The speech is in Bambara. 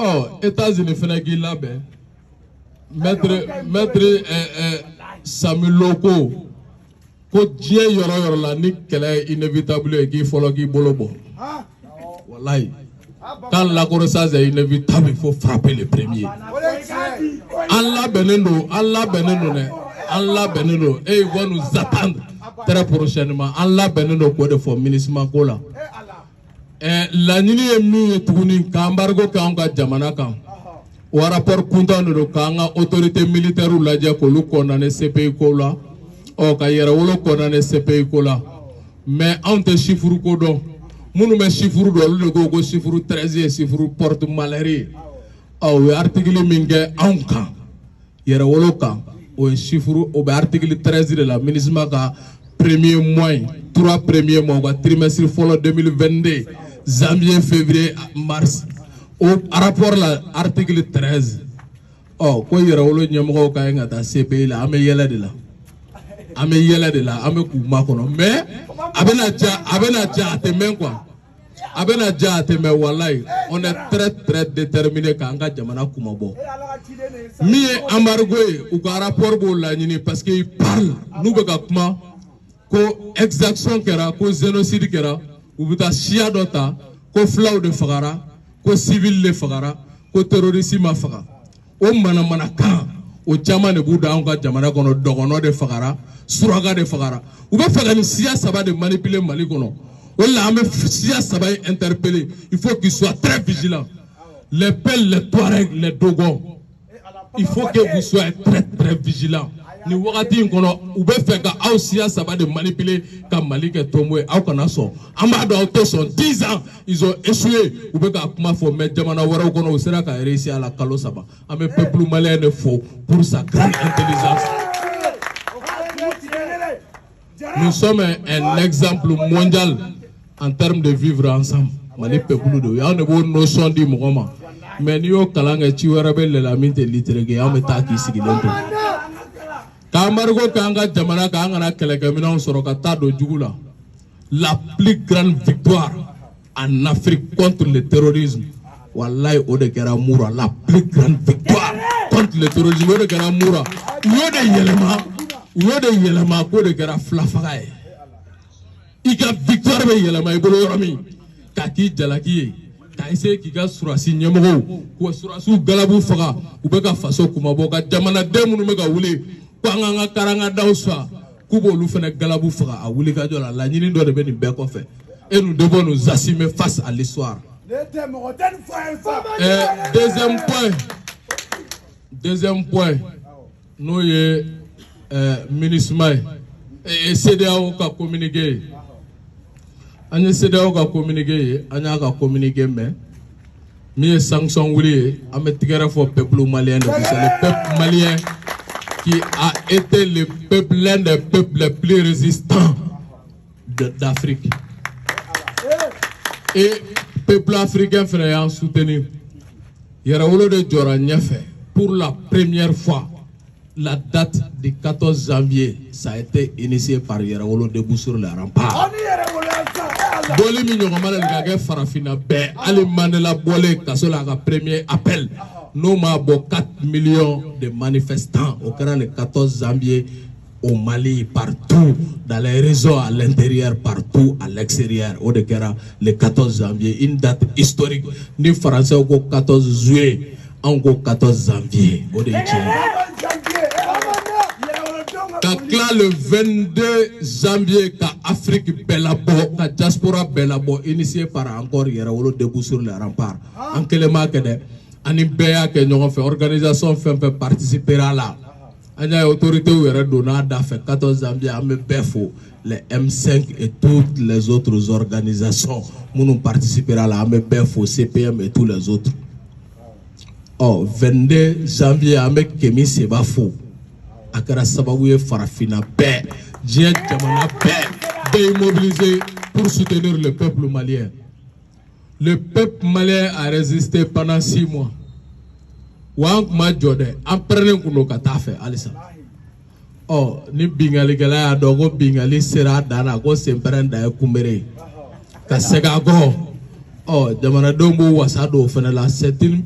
Oh, États-Unis fana k'i labɛn maître Samuel Loko ko diɲɛ yɔrɔ yɔrɔ la ni kɛlɛ ye inévitable ye k'i fɔlɔ k'i bolo bɔ wallahi quand l'accroissage est inévitable il faut frapper le premier an labɛnnen don dɛ an labɛnnen don et ils vont nous attendre très prochainement an labɛnnen don k'o de fɔ MINUSMA ko la laɲini ye min ye tuguni ka embargo kɛ anw ka jamana kan o rapport kuntan de don k'an ka autorité militaire lajɛ k'olu condamné CPI ko la ka yɛrɛwolo condamné CPI ko la mais anw tɛ chiffre ko dɔn minnu bɛ chiffre dɔn olu de ko chiffre 13 ye chiffre porte malheur ye o ye article min kɛ anw kan yɛrɛwolo kan o ye chiffre o bɛ article 13 de la MINUSMA ka premier mois 3 premiers mois ka trimestre fɔlɔ 2022 janvier février mars au rapport la article 13 ko yɛrɛwolo ɲɛmɔgɔw ka ɲi ka taa CPI la an bɛ yɛlɛ de la an bɛ k'u makɔnɔ mais a bɛna ja a tɛ mɛn quoi a bɛna ja a tɛ mɛn wallahi on est très déterminé k'an ka jamana kumabɔ min ye embargo ye u ka rapport b'o laɲini parce que ils parlent n'u bɛ ka kuma ko exaction kɛra ko génocide kɛra u bɛ taa siya dɔ ta ko fulaw de fagara ko civil de fagara ko terroriste ma faga o manamanakan o caman de b'u da anw ka jamana kɔnɔ dɔgɔnɔ de fagara suraka de fagara u bɛ fɛ ka nin siya saba de manipuler Mali kɔnɔ o la an bɛ siya saba interpeller il faut qu'ils soient très vigilants les Peuls, les Touaregs, les Dogons il faut que vous soyez très vigilants ni wagati in kɔnɔ u bɛ fɛ ka aw siya saba de manipuler ka Mali kɛ tombo ye aw kana sɔn an b'a dɔn aw tɛ sɔn 10 ans ils ont échoué u bɛ ka kuma fɔ mais jamana wɛrɛw kɔnɔ u sera ka réussir a la kalo saba an bɛ peuple malien de fo pour sa grande intelligence. Nous sommes un exemple mondial en termes de vivre ensemble Mali peuple de y'anw de b'o notion di mɔgɔ ma mais n'i y'o kalan kɛ ci wɛrɛ bɛ lɛla min tɛ littéraire kɛ y'anw bɛ taa k'i sigilen to. Embargo k'an ka jamana k'an kana kɛlɛkɛminɛnw sɔrɔ ka taa don jugu la la plus grande victoire en Afrique contre le terrorisme wallahi o de kɛra Mura la plus grande victoire contre le terrorisme o de kɛra Mura u y'o de yɛlɛma k'o de kɛra filafaga ye i ka victoire bɛ yɛlɛma i bolo yɔrɔ min ka k'i jalaki ye ka essayer k'i ka surasi ɲɛmɔgɔw k'u surasiw galabu faga u bɛ ka faso kumabɔ ka jamanaden minnu bɛ ka wuli ko an ka karangadaw sa k'u b'olu fana galabu faga a wuli ka jɔ la laɲini dɔ de bɛ nin bɛɛ kɔfɛ et nous devons nous assumer face à l'histoire. Deuxième point n'o ye MINUSMA ye CEDEAO ka communiqué ye an ye CEDEAO ka communiqué ye an y'a ka communiqué mɛn min ye sanction wuli ye an bɛ tigɛrɛ fɔ peuple malien de c'est le peuple malien qui a été l'un des peuples les plus résistants d'Afrique. Et le peuple africain a soutenu. Yɛrɛwolo de jɔra ɲɛfɛ pour la première fois. La date du 14 janvier, ça a été initié par Yɛrɛwolo debout sur les remparts. Boli mi ɲɔgɔnma de ka kɛ farafina bɛɛ hali Mandela bɔlen kaso la a ka premier appel. Nous avons 4 millions de manifestants au le 14 janvier au Mali, partout, dans les réseaux à l'intérieur, partout à l'extérieur. Au le 14 janvier, une date historique. Ni Français au 14 juillet, en 14 janvier. Quand le 22 janvier, quand Afrique Belabo, quand diaspora Belabo, initié par encore Yɛrɛwolo debout sur les remparts. En quel mois que ani bɛɛ que ɲɔgɔn fɛ organisation fɛn fɛn participera la an y'a ye autorité yɛrɛ donna da fɛ 14 janvier an bɛ bɛɛ fo les M5 et toutes les autres organisations minnu participera la an bɛ bɛɛ fo CPM et tous les autres 22 janvier an bɛ Kemi Seba fo a kɛra sababu ye farafina bɛɛ diɲɛ jamana bɛɛ immobilisé pour soutenir le peuple malien. Le peuple malien a résisté pendant 6 mois. Wan kuma jɔ dɛ an pɛrɛnnen kun don ka taa fɛ halisa ni bingalikɛla y'a dɔn ko bingali sera a dan na ko senpɛrɛn dan ye kunbere ye ka segin a kɔ jamanadenw b'o wasa don o fana la c'est une